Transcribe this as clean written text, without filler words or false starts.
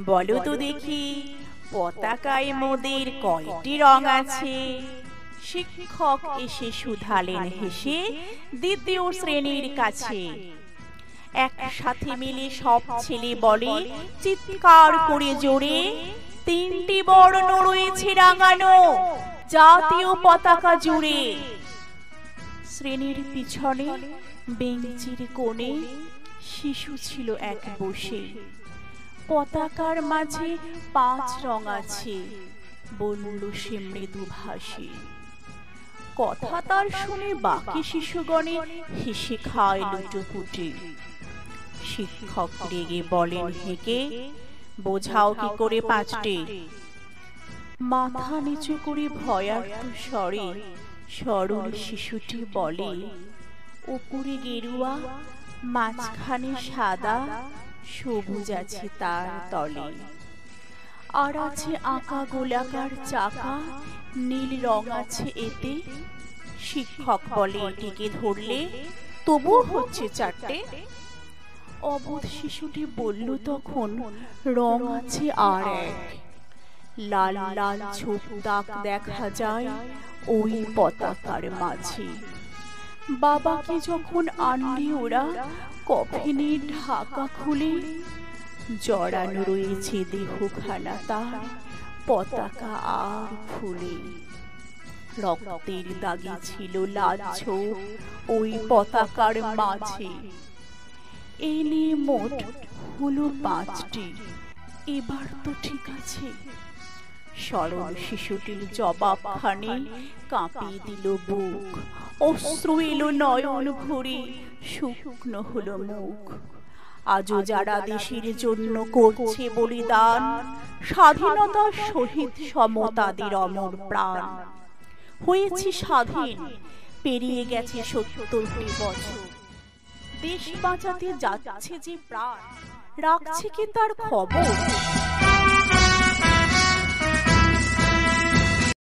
বলো তো দেখি, পতাকায় মোদের কয়টি রং আছে? শিক্ষক এসে শুধালেন হেসে দ্বিতীয় শ্রেণীর কাছে। একসাথে মিলে সব ছেলে বলে চিৎকার করে জোরে, তিনটি বর্ণ রয়েছে রাঙানো জাতীয় পতাকা জুড়ে। শ্রেণীর পিছনে বেঞ্চির কোণে শিশু ছিল এক বসে। পতাকার মাঝে 5 রং আছে, বলল সে মৃদু ভাষী। কথা তার শুনে বাকি শিশুগণে হেসে খায় লুটোপুটি। শিক্ষক রেগে বলেন হেঁকে, বোঝাও কি করে 5টি? মাথা নিচু করে ভয়ার্ত স্বরে সরল শিশুটি বলে, উপরে গেরুয়া, মাঝখানে সাদা, সবুজ আছে তার তলে। আর আছে আঁকা গোলাকার চাকা, নীল রং আছে এতে। শিক্ষক বলে এটিকে ধরলে তবু হচ্ছে 4টে। অবোধ শিশুটি বলল তখন, রং আছে আর এক। লাল লাল ছোপ দাগ দেখা যায় ওই পতাকার মাঝে। বাবাকে যখন আনলি ওরা কফিনে ঢাকা খুলে, জড়ানো রয়েছে দেহখানা তার পতাকা আর ফুলে। রক্তের দাগে ছিল লাল ছোপ ওই পতাকার মাঝে। এই নিয়ে মোট হলো 5টি, এবার তো ঠিক আছে। সরল শিশুটির জবাবখানে কাঁপিয়ে দিল বুক, অশ্রু এলো নয়ন ভরে, শুকনো হলো মুখ। আজও যারা দেশের জন্য করছে বলিদান, স্বাধীনতার সহিত সমতাদের অমর প্রাণ। হয়েছে স্বাধীন, পেরিয়ে গেছে 70টি বছর। দেশ বাঁচাতে যাচ্ছে যে প্রাণ, রাখছে কি তার খবর?